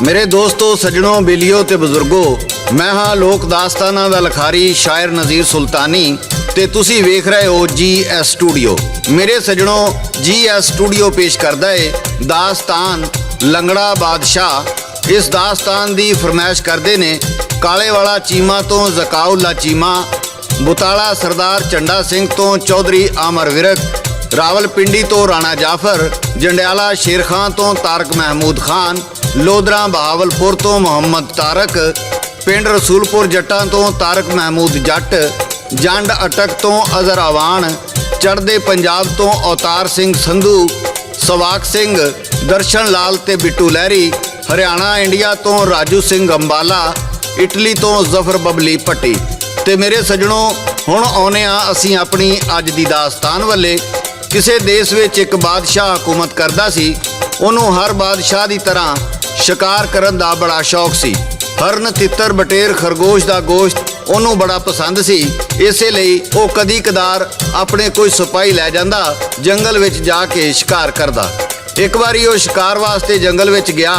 मेरे दोस्तों सज्जनों बेलियो ते बजुर्गो मैं हाँ लोक दास्ताना दा लखारी शायर नज़ीर सुल्तानी ते तुसी वेख रहे हो GS स्टूडियो। मेरे सज्जनों GS स्टूडियो पेश करदा है दास्तान लंगड़ा बादशाह। इस दास्तान दी फरमाइश करदे ने काले वाला चीमा तो जकाउल्ला चीमा, बुताला सरदार झंडा सिंह तो चौधरी आमर विरक, रावलपिंडी तो राणा जाफर, जंडियाला शेर खान तो तारक महमूद खान, लोधरा बहावलपुर तो मोहम्मद तारक, पिंड रसूलपुर जट्टां तो तारक महमूद जट, जंड अटक तो अजहर आवान, चढ़दे पंजाब तो अवतार सिंह संधू, सवाक सिंह, दर्शन लाल ते बिट्टू लहरी, हरियाणा इंडिया तो राजू सिंह अंबाला, इटली तो जफर बबली भट्टी। ते मेरे सज्जनों हुण आउने आ असीं अपनी अज दी दास्तान वाले। किसी देश विच एक बादशाह हुकूमत करदा सी। उन्होंने हर बादशाह की तरह शिकार करन दा बड़ा शौक सी। हरन तितर बटेर खरगोश का गोश्त उन्होंने बड़ा पसंद सी। इसलिए वो कदी कदार अपने कोई सिपाही लै जांदा, जंगल विच जाके शिकार करदा। एक बारी वो शिकार वास्ते जंगल विच गया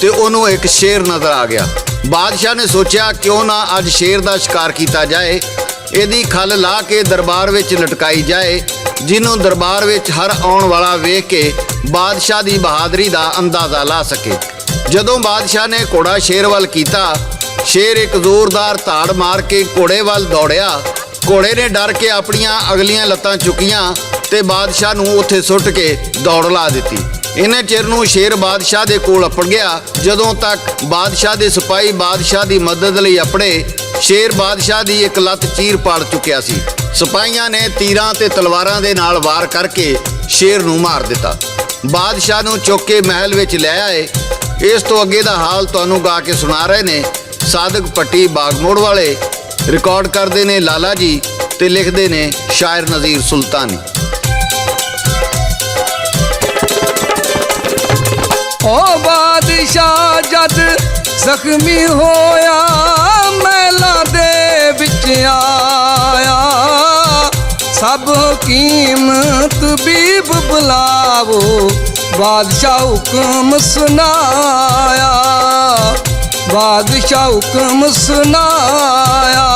तो उन्होंने एक शेर नज़र आ गया। बादशाह ने सोचा क्यों ना अज शेर का शिकार किया जाए, इहदी खल ला के दरबार विच लटकाई जाए, जिन्हों दरबार विच हर आउण वाला वेख के बादशाह की बहादरी का अंदाज़ा ला सके। जदों बादशाह ने घोड़ा शेर वाल कीता, शेर एक जोरदार धाड़ मार के घोड़े वाल दौड़िया। घोड़े ने डर के अपनियां अगलियां लत्तां चुकियां ते बादशाह नूं उत्थे सुट के दौड़ ला दी। इन्ने चिर नूं शेर बादशाह दे कोल अपड़ गया। जदों तक बादशाह दे सिपाही बादशाह की मदद लई अपड़े, शेर बादशाह की एक लत्त चीर पाड़ चुकिया सी। सिपाहियां ने तीरां ते तलवारां दे नाल वार करके शेर नूं मार दिता। बादशाह नूं चुक के महल विच लै आए। इस तो अगे दा हाल तुहानूं गा के सुना रहे ने सादक भट्टी बागमोड़ वाले। रिकॉर्ड करते ने लाला जी ते लिखते ने शायर नज़ीर सुल्तानी। ओ बादशाह जद जख्मी होया, महला दे विच आया, सब कीमत बीब बुलावो, बादशाह हुक्म सुनाया, बादशाह हुक्म सुनाया।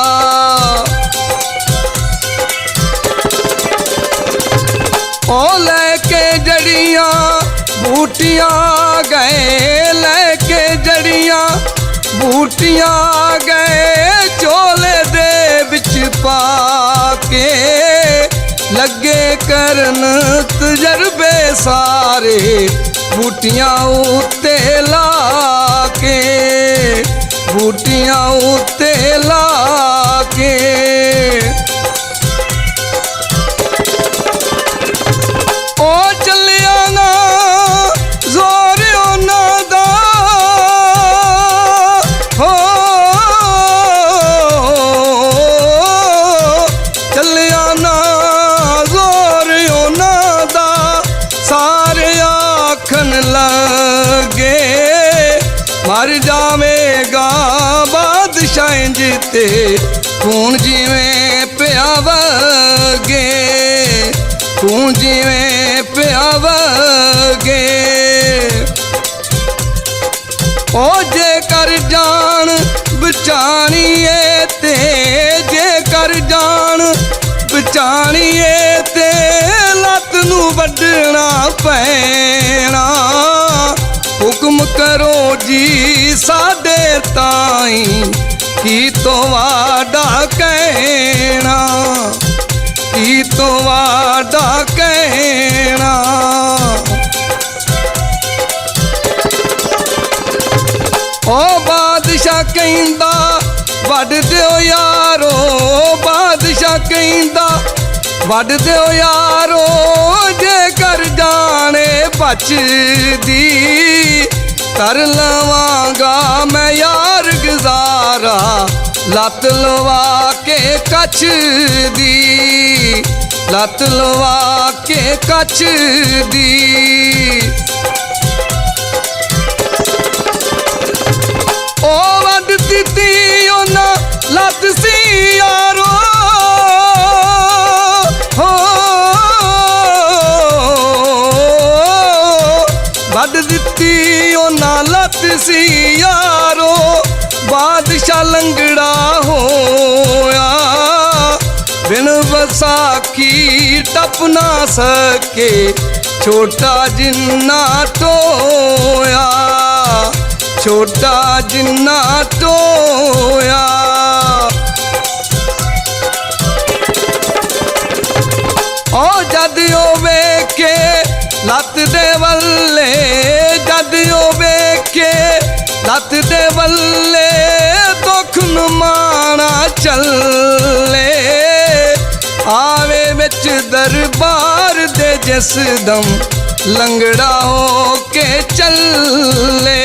ओ लेके जड़ियां बूटियां गए, लेके जड़ियां बूटियां गए, चोले दे विच पाके लगे करन तजरबे सारे, बूटियां उत्ते लाके, बूटियां उत्ते लाके। ओ चलिया ना जोर उन्हां दा, हो चलिया ना जोर उन्हां दा, सारे आखन लगे मर जावेगा बादशाह जिते, खून जिवें पिया वगे, खून जिवें पिया वगे। ओ जे कर जान बचाणीए ते, जे कर जान बचाणीए ते, लत नूं वड्डना पैना, हुक्म करो जी साडे ताईं, की तो वाडा कहना, की तो वाडा कहना। ओ बादशाह कहंदा वड दिओ यारो, बादशाह कहंदा वड दिओ यारो, जे कर जाने बचदी, कर लवांगा मैं यार गुजारा, लत लवा के कछ दी, लत लवा के कछ दी। ओ वड दित्ती उन्हां लत सी यारो, हो वड ਵੱਢ ਦਿੱਤੀ ਉਹਨਾਂ ਲੱਤ ਸੀ ਯਾਰੋ, ਬਾਦਸ਼ਾਹ ਲੰਗੜਾ ਹੋਇਆ। ਬਿਨ ਵਿਸਾਖੀ ਟੱਪ ਨਾ ਸਕੇ, ਛੋਟਾ ਜਿੰਨਾ ਟੋਇਆ, ਛੋਟਾ ਜਿੰਨਾ ਟੋਇਆ। ਓ ਜਦ ਉਹ ਵੇਖੇ ਲੱਤ ਦੇ ਵੱਲੇ, ਜਦ ਉਹ ਵੇਖੇ ਲੱਤ ਦੇ ਵੱਲੇ, ਦੁੱਖ ਨੂੰ ਮਾਣਾ ਚੱਲੇ। ਆਵੇ ਵਿੱਚ ਦਰਬਾਰ ਦੇ ਜਿਸ ਦਮ, ਲੰਗੜਾ ਹੋ ਕੇ ਚੱਲੇ,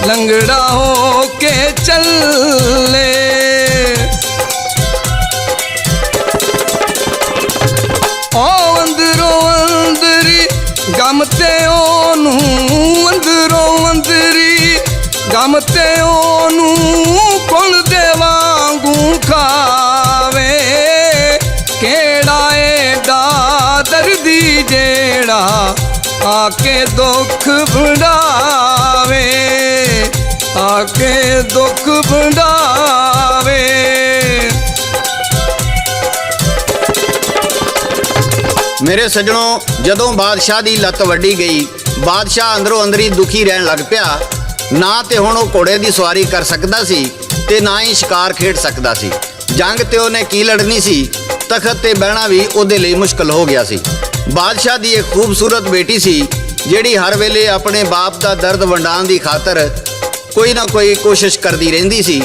ਲੰਗੜਾ ਹੋ ਕੇ ਚੱਲੇ। ਓ ਅੰਦਰੋਂ ਅੰਦਰੀ ਗਮ ਤੇ ਉਹਨੂੰ, ਅੰਦਰੋਂ ਅੰਦਰੀ ਗਮ ਤੇ ਉਹਨੂੰ, ਕੁਲ ਦੇ ਵਾਂਗੂ ਖਾਵੇ। ਕਿਹੜਾ ਏਡਾ ਦਰਦੀ ਜਿਹੜਾ ਆ ਕੇ ਦੁੱਖ ਵੰਡਾਵੇ, ਆ ਕੇ ਦੁੱਖ ਵੰਡਾਵੇ। ਮੇਰੇ ਸੱਜਣੋ, ਜਦੋਂ ਬਾਦਸ਼ਾਹ ਦੀ ਲੱਤ ਵੱਢੀ ਗਈ, ਬਾਦਸ਼ਾਹ ਅੰਦਰੋਂ ਅੰਦਰੀ ਦੁਖੀ ਰਹਿਣ ਲੱਗ ਪਿਆ। ਨਾ ਤੇ ਹੁਣ ਉਹ ਘੋੜੇ ਦੀ ਸਵਾਰੀ ਕਰ ਸਕਦਾ ਸੀ ਤੇ ਨਾ ਹੀ ਸ਼ਿਕਾਰ ਖੇਡ ਸਕਦਾ ਸੀ। ਜੰਗ ਤੇ ਉਹਨੇ ਕੀ ਲੜਨੀ ਸੀ, ਤਖਤ ਤੇ ਬਹਿਣਾ ਵੀ ਉਹਦੇ ਲਈ ਮੁਸ਼ਕਲ ਹੋ ਗਿਆ ਸੀ। ਬਾਦਸ਼ਾਹ ਦੀ ਇੱਕ ਖੂਬਸੂਰਤ ਬੇਟੀ ਸੀ, ਜਿਹੜੀ ਹਰ ਵੇਲੇ ਆਪਣੇ ਬਾਪ ਦਾ ਦਰਦ ਵੰਡਾਉਣ ਦੀ ਖਾਤਰ ਕੋਈ ਨਾ ਕੋਈ ਕੋਸ਼ਿਸ਼ ਕਰਦੀ ਰਹਿੰਦੀ ਸੀ।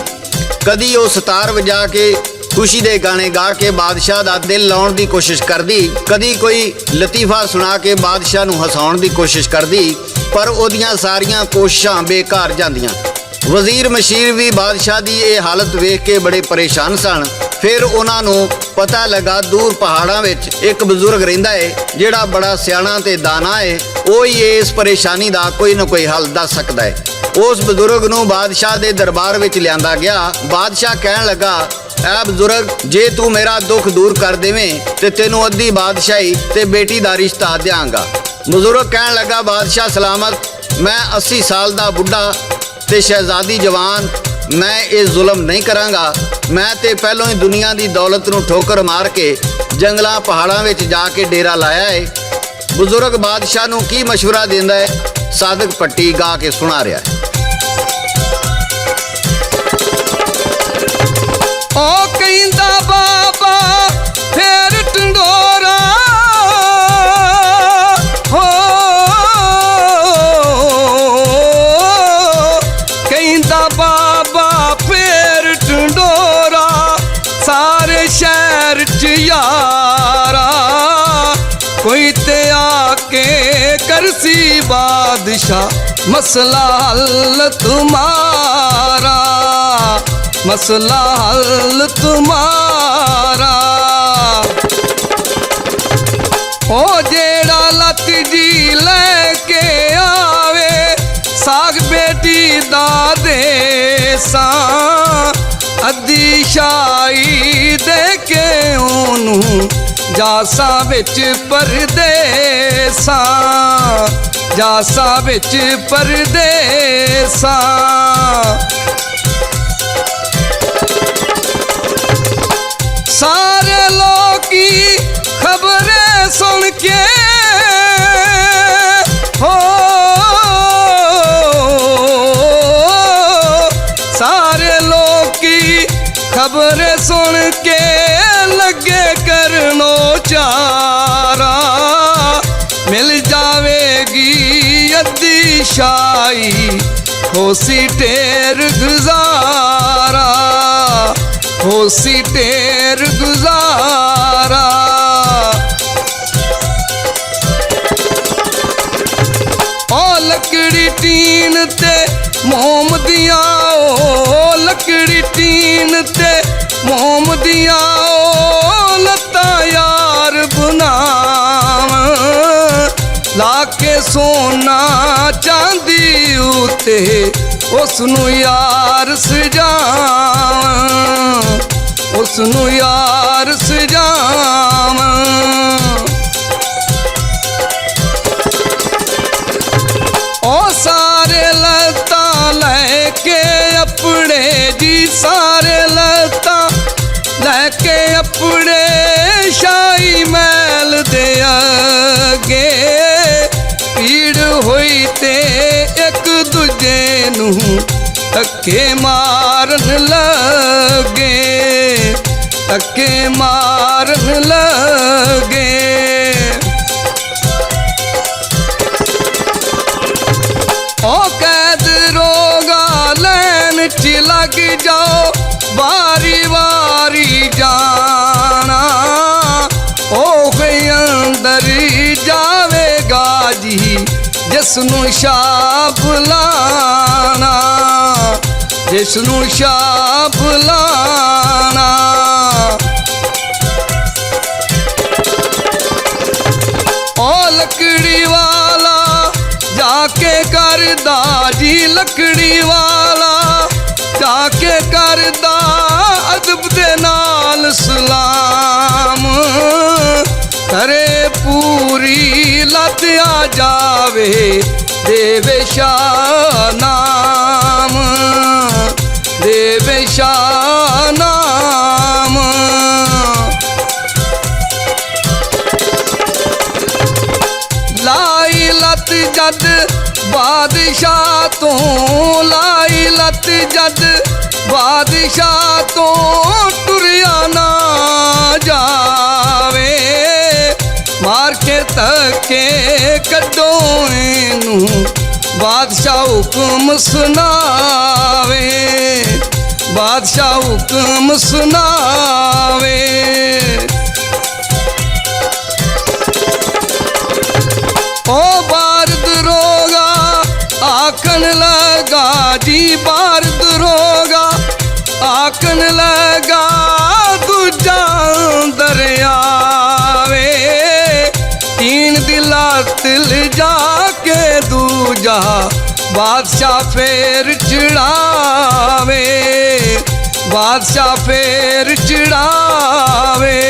ਕਦੀ ਉਹ ਸਿਤਾਰ ਵਜਾ ਕੇ ਖੁਸ਼ੀ ਦੇ ਗਾਣੇ ਗਾ ਕੇ ਬਾਦਸ਼ਾਹ ਦਾ ਦਿਲ ਲਾਉਣ ਦੀ ਕੋਸ਼ਿਸ਼ ਕਰਦੀ, ਕਦੀ ਕੋਈ ਲਤੀਫਾ ਸੁਣਾ ਕੇ ਬਾਦਸ਼ਾਹ ਨੂੰ ਹਸਾਉਣ ਦੀ ਕੋਸ਼ਿਸ਼ ਕਰਦੀ, ਪਰ ਉਹਦੀਆਂ ਸਾਰੀਆਂ ਕੋਸ਼ਿਸ਼ਾਂ ਬੇਕਾਰ ਜਾਂਦੀਆਂ। ਵਜ਼ੀਰ ਮਸ਼ੀਰ ਵੀ ਬਾਦਸ਼ਾਹ ਦੀ ਇਹ ਹਾਲਤ ਵੇਖ ਕੇ ਬੜੇ ਪਰੇਸ਼ਾਨ ਸਨ। ਫਿਰ ਉਹਨਾਂ ਨੂੰ ਪਤਾ ਲੱਗਾ ਦੂਰ ਪਹਾੜਾਂ ਵਿੱਚ ਇੱਕ ਬਜ਼ੁਰਗ ਰਹਿੰਦਾ ਏ, ਜਿਹੜਾ ਬੜਾ ਸਿਆਣਾ ਤੇ ਦਾਨਾ ਏ। ਉਹ ਹੀ ਇਸ ਪਰੇਸ਼ਾਨੀ ਦਾ ਕੋਈ ਨਾ ਕੋਈ ਹੱਲ ਦੱਸ ਸਕਦਾ ਏ। ਉਸ ਬਜ਼ੁਰਗ ਨੂੰ ਬਾਦਸ਼ਾਹ ਦੇ ਦਰਬਾਰ ਵਿੱਚ ਲਿਆਂਦਾ ਗਿਆ। ਬਾਦਸ਼ਾਹ ਕਹਿਣ ਲੱਗਾ, ਐ ਬਜ਼ੁਰਗ, ਜੇ ਤੂੰ ਮੇਰਾ ਦੁੱਖ ਦੂਰ ਕਰ ਦੇਵੇਂ ਤੇ ਤੈਨੂੰ ਅੱਧੀ ਬਾਦਸ਼ਾਹੀ ਤੇ ਬੇਟੀ ਦਾ ਰਿਸ਼ਤਾ ਦਿਆਂਗਾ। ਬਜ਼ੁਰਗ ਕਹਿਣ ਲੱਗਾ, ਬਾਦਸ਼ਾਹ ਸਲਾਮਤ, ਮੈਂ 80 ਸਾਲ ਦਾ ਬੁੱਢਾ ਤੇ ਸ਼ਹਿਜ਼ਾਦੀ ਜਵਾਨ, ਮੈਂ ਇਹ ਜ਼ੁਲਮ ਨਹੀਂ ਕਰਾਂਗਾ। ਮੈਂ ਤੇ ਪਹਿਲੋਂ ਹੀ ਦੁਨੀਆ ਦੀ ਦੌਲਤ ਨੂੰ ਠੋਕਰ ਮਾਰ ਕੇ ਜੰਗਲਾਂ ਪਹਾੜਾਂ ਵਿੱਚ ਜਾ ਕੇ ਡੇਰਾ ਲਾਇਆ ਏ। ਬਜ਼ੁਰਗ ਬਾਦਸ਼ਾਹ ਨੂੰ ਕੀ ਮਸ਼ਵਰਾ ਦਿੰਦਾ ਹੈ, ਸਾਦਕ ਪੱਟੀ ਗਾ ਕੇ ਸੁਣਾ ਰਿਹਾ ਹੈ। ਓ ਕਹਿੰਦਾ ਬਾਬਾ ਫੇਰ ਢੰਡੋਰਾ, ਹੋ ਕਹਿੰਦਾ ਬਾਬਾ ਫੇਰ ਢੰਡੋਰਾ, ਸਾਰੇ ਸ਼ਹਿਰ ਚ ਯਾਰਾ, ਕੋਈ ਤੇ ਆ ਕੇ ਕਰਸੀ ਬਾਦਸ਼ਾਹ ਮਸਲਾ ਹੱਲ ਤੁਮਾਰਾ, ਮਸਲਾ ਹੱਲ ਤੁਮਾਰਾ। ਉਹ ਜਿਹੜਾ ਲੱਤ ਜੀ ਲੈ ਕੇ ਆਵੇ, ਸਾਗ ਬੇਟੀ ਦਾ ਦੇਸਾਂ, ਅੱਧੀ ਸ਼ਾਹੀ ਦੇ ਕੇ ਉਹਨੂੰ ਜਾਸਾਂ ਵਿੱਚ ਪਰਦੇਸਾਂ, ਜਾਸਾਂ ਵਿੱਚ ਪਰਦੇਸਾਂ। ਸਾਰੇ ਲੋਕੀ ਖਬਰੇ ਸੁਣ ਕੇ, ਹੋ ਸਾਰੇ ਲੋਕੀ ਖਬਰੇ ਸੁਣ ਕੇ ਲੱਗੇ ਕਰਨੋ ਚਾਰਾ, ਮਿਲ ਜਾਵੇਗੀ ਅੱਧੀ ਸ਼ਾਹੀ, ਹੋਸੀ ਢੇਰ ਗੁਜ਼ਾਰਾ, ਹੋਸੀ ਢੇਰ ਗੁਜ਼ਾਰਾ। ਓ ਲੱਕੜੀ ਟੀਨ ਤੇ ਮੋਮ ਦੀਆਂ, ਓ ਲੱਕੜੀ ਟੀਨ ਤੇ ਮੋਮ ਦੀਆਂ, ਓ ਲੱਤਾਂ ਯਾਰ ਬਣਾਵਾਂ, ਲਾ ਕੇ ਸੋਨਾ ਚਾਂਦੀ ਉਤੇ ਉਸ ਨੂੰ ਯਾਰ ਸਜਾਵਾਂ, ਉਸ ਨੂੰ ਯਾਰ ਸਜਾਵਾਂ। ਸਾਰੇ ਲੱਤਾਂ ਲੈ ਕੇ ਆਪਣੇ ਸ਼ਾਹੀ ਮਹਿਲ ਦੇ ਅੱਗੇ ਭੀੜ ਹੋਈ ਤੇ ਇੱਕ ਦੂਜੇ ਨੂੰ ਧੱਕੇ ਮਾਰਨ ਲੱਗੇ, ਧੱਕੇ ਮਾਰਨ ਲੱਗੇ। ਉਹ ਕੈਦ ਰੋਗਾ ਲੈਣ 'ਚ ਲੱਗ ਜਾਓ, ਵਾਰੀ ਵਾਰੀ ਜਾਣਾ ਉਹ ਅੰਦਰ ਜਾਵੇਗਾ ਜੀ ਜਿਸ ਨੂੰ ਸ਼ਾਪ ਲਾਣਾ, ਜਿਸ ਨੂੰ ਸ਼ਾਪ ਲਾਣਾ। ਉਹ ਲੱਕੜੀ ਵਾਲਾ ਜਾ ਕੇ ਕਰਦਾ ਜੀ, ਲੱਕੜੀ ਵਾਲਾ ਜਾ ਕੇ ਕਰਦਾ ਅਦਬ ਦੇ ਨਾਲ ਸਲਾਮ, ਕਰੇ ਪੂਰੀ ਲੱਤ ਆ ਜਾਵੇ ਦੇਵੇ ਸ਼ਾਹ ਨਾਮ, ਦੇਵੇ ਸ਼ਾਹ ਨਾਮ। ਲਾਈ ਲੱਤ ਜਦ ਬਾਦਸ਼ਾਹ ਤੋਂ, ਲਾਈ ਲੱਤ ਜਦ ਬਾਦਸ਼ਾਹ ਤੋਂ ਟੁਰਿਆ ਨਾ ਜਾਵੇ, ਮਾਰ ਕੇ ਧੱਕੇ ਕੱਢੋ ਇਹਨੂੰ ਬਾਦਸ਼ਾਹ ਹੁਕਮ ਸੁਣਾਵੇ, ਬਾਦਸ਼ਾਹ ਹੁਕਮ ਸੁਣਾਵੇ। ਉਹ ਬਾਰਦ ਰੋਗਾ ਆਖਣ ਲਗਾ ਜੀ, ਬਾਰਦ ਰੋਗਾ ਆਖਣ ਲਗਾ ਦੂਜਾ ਦਰਿਆਵੇ, ਤੀਨ ਦੀ ਲੱਤ ਲਿਜਾ ਕੇ ਦੂਜਾ ਬਾਦਸ਼ਾਹ ਫੇਰ ਚੜਾਵੇ, ਬਾਦਸ਼ਾਹ ਫੇਰ ਚੜਾਵੇ।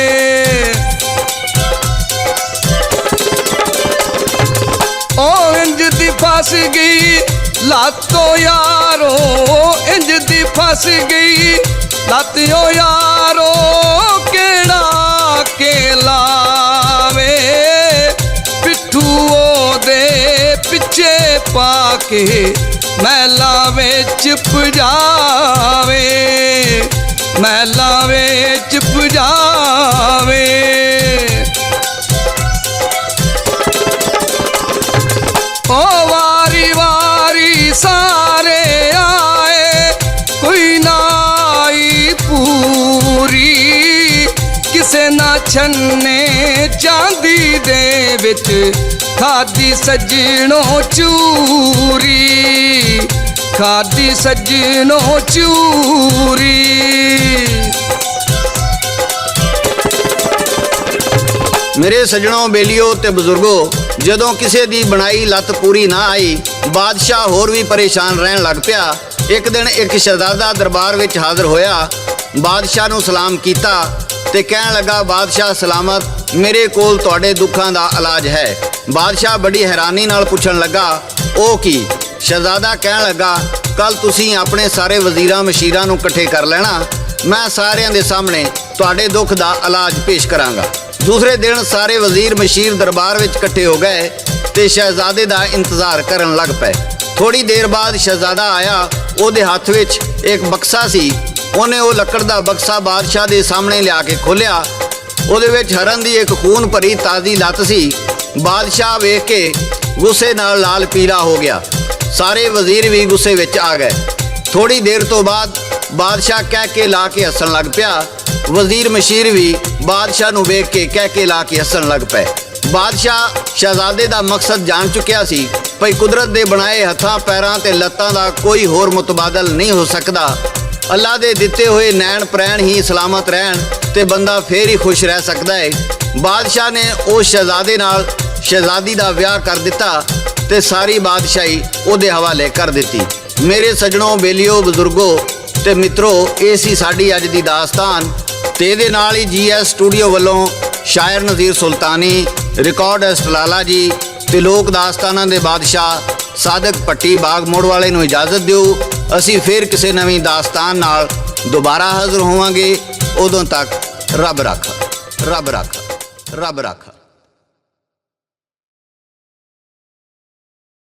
ਉਹ ਇੰਜ ਦੀ ਫਸ ਗਈ ਲਾਤੋ ਯਾਰੋ, ਇੰਜ ਦੀ ਫਸ ਗਈ ਲਾਤੋ ਯਾਰੋ, ਕਿਹੜਾ ਕੇ ਲਾਵੇ ਪਿੱਠੂ ਉਹਦੇ ਪਿੱਛੇ ਪਾ ਕੇ ਮਹਿਲਾਂ ਵਿੱਚ ਭਜਾਵੇ, ਮਹਿਲਾਂ ਵਿੱਚ ਭਜਾਵੇ। ਉਹ ਵਾਰੀ ਵਾਰੀ ਸਾਰੇ ਆਏ, ਕੋਈ ਨਾ ਆਈ ਪੂਰੀ, ਕਿਸੇ ਨਾ ਛੰਨੇ ਚਾਂਦੀ ਦੇ ਵਿੱਚ ਖਾਦੀ ਸੱਜਣੋ ਚੂਰੀ, ਖਾਦੀ ਸੱਜਣੋ ਚੂਰੀ। ਮੇਰੇ ਸੱਜਣੋ, ਬੇਲੀਓ ਤੇ ਬਜ਼ੁਰਗੋ, ਜਦੋਂ ਕਿਸੇ ਦੀ ਬਣਾਈ ਲੱਤ ਪੂਰੀ ਨਾ ਆਈ, ਬਾਦਸ਼ਾਹ ਹੋਰ ਵੀ ਪਰੇਸ਼ਾਨ ਰਹਿਣ ਲੱਗ ਪਿਆ। ਇੱਕ ਦਿਨ ਇੱਕ ਸ਼ਹਿਜ਼ਾਦਾ ਦਰਬਾਰ ਵਿੱਚ ਹਾਜ਼ਰ ਹੋਇਆ, ਬਾਦਸ਼ਾਹ ਨੂੰ ਸਲਾਮ ਕੀਤਾ ਤੇ ਕਹਿਣ ਲੱਗਾ, ਬਾਦਸ਼ਾਹ ਸਲਾਮਤ, ਮੇਰੇ ਕੋਲ ਤੁਹਾਡੇ ਦੁੱਖਾਂ ਦਾ ਇਲਾਜ ਹੈ। ਬਾਦਸ਼ਾਹ ਬੜੀ ਹੈਰਾਨੀ ਨਾਲ ਪੁੱਛਣ ਲੱਗਾ, ਉਹ ਕੀ? ਸ਼ਹਿਜ਼ਾਦਾ ਕਹਿਣ ਲੱਗਾ, ਕੱਲ ਤੁਸੀਂ ਆਪਣੇ ਸਾਰੇ ਵਜ਼ੀਰਾਂ ਮਸ਼ੀਰਾਂ ਨੂੰ ਇਕੱਠੇ ਕਰ ਲੈਣਾ, ਮੈਂ ਸਾਰਿਆਂ ਦੇ ਸਾਹਮਣੇ ਤੁਹਾਡੇ ਦੁੱਖ ਦਾ ਇਲਾਜ ਪੇਸ਼ ਕਰਾਂਗਾ। ਦੂਸਰੇ ਦਿਨ ਸਾਰੇ ਵਜ਼ੀਰ ਮਸ਼ੀਰ ਦਰਬਾਰ ਵਿੱਚ ਇਕੱਠੇ ਹੋ ਗਏ ਤੇ ਸ਼ਹਿਜ਼ਾਦੇ ਦਾ ਇੰਤਜ਼ਾਰ ਕਰਨ ਲੱਗ ਪਏ। ਥੋੜੀ ਦੇਰ ਬਾਅਦ ਸ਼ਹਿਜ਼ਾਦਾ ਆਇਆ, ਉਹਦੇ ਹੱਥ ਵਿੱਚ ਇੱਕ ਬਕਸਾ ਸੀ। ਉਹਨੇ ਉਹ ਲੱਕੜ ਦਾ ਬਕਸਾ ਬਾਦਸ਼ਾਹ ਦੇ ਸਾਹਮਣੇ ਲਿਆ ਕੇ ਖੋਲ੍ਹਿਆ। ਉਹਦੇ ਵਿੱਚ ਹਰਨ ਦੀ ਇੱਕ ਖੂਨ ਭਰੀ ਤਾਜ਼ੀ ਲੱਤ ਸੀ। ਬਾਦਸ਼ਾਹ ਵੇਖ ਕੇ ਗੁੱਸੇ ਨਾਲ ਲਾਲ ਪੀਲਾ ਹੋ ਗਿਆ। ਸਾਰੇ ਵਜ਼ੀਰ ਵੀ ਗੁੱਸੇ ਵਿੱਚ ਆ ਗਏ। ਥੋੜੀ ਦੇਰ ਤੋਂ ਬਾਅਦ ਬਾਦਸ਼ਾਹ ਕਹਿ ਕੇ ਲਾ ਕੇ ਹੱਸਣ ਲੱਗ ਪਿਆ। ਵਜ਼ੀਰ ਮਸ਼ੀਰ ਵੀ ਬਾਦਸ਼ਾਹ ਨੂੰ ਵੇਖ ਕੇ ਕਹਿ ਕੇ ਲਾ ਕੇ ਹੱਸਣ ਲੱਗ ਪਏ। ਬਾਦਸ਼ਾਹ ਸ਼ਹਿਜ਼ਾਦੇ ਦਾ ਮਕਸਦ ਜਾਣ ਚੁੱਕਿਆ ਸੀ, ਭਈ ਕੁਦਰਤ ਦੇ ਬਣਾਏ ਹੱਥਾਂ ਪੈਰਾਂ ਤੇ ਲੱਤਾਂ ਦਾ ਕੋਈ ਹੋਰ ਮੁਤਬਾਦਲ ਨਹੀਂ ਹੋ ਸਕਦਾ। ਅੱਲਾ ਦੇ ਦਿੱਤੇ ਹੋਏ ਨੈਣ ਪ੍ਰੈਣ ਹੀ ਸਲਾਮਤ ਰਹਿਣ ਤੇ ਬੰਦਾ ਫੇਰ ਹੀ ਖੁਸ਼ ਰਹਿ ਸਕਦਾ ਹੈ। ਬਾਦਸ਼ਾਹ ਨੇ ਉਸ ਸ਼ਹਿਜ਼ਾਦੇ ਨਾਲ ਸ਼ਹਿਜ਼ਾਦੀ ਦਾ ਵਿਆਹ ਕਰ ਦਿੱਤਾ ਤੇ ਸਾਰੀ ਬਾਦਸ਼ਾਹੀ ਉਹਦੇ ਹਵਾਲੇ ਕਰ ਦਿੱਤੀ। ਮੇਰੇ ਸੱਜਣੋ, ਬੇਲੀਓ, ਬਜ਼ੁਰਗੋ ਤੇ ਮਿੱਤਰੋ, ਇਹ ਸੀ ਸਾਡੀ ਅੱਜ ਦੀ ਦਾਸਤਾਨ ਤੇ ਇਹਦੇ ਨਾਲ ਹੀ GS ਸਟੂਡੀਓ ਵੱਲੋਂ ਸ਼ਾਇਰ ਨਜ਼ੀਰ ਸੁਲਤਾਨੀ, ਰਿਕਾਰਡਿਸਟ ਲਾਲਾ ਜੀ ਤੇ ਲੋਕ ਦਾਸਤਾਨਾਂ ਦੇ ਬਾਦਸ਼ਾਹ ਸਾਦਕ ਪੱਟੀ ਬਾਗ ਮੋੜ ਵਾਲੇ ਨੂੰ ਇਜਾਜ਼ਤ ਦਿਓ। ਅਸੀਂ ਫੇਰ ਕਿਸੇ ਨਵੀਂ ਦਾਸਤਾਨ ਨਾਲ ਦੁਬਾਰਾ ਹਾਜ਼ਰ ਹੋਵਾਂਗੇ। ਉਦੋਂ ਤੱਕ ਰੱਬ ਰਾਖਾ, ਰੱਬ ਰਾਖਾ, ਰੱਬ ਰਾਖਾ।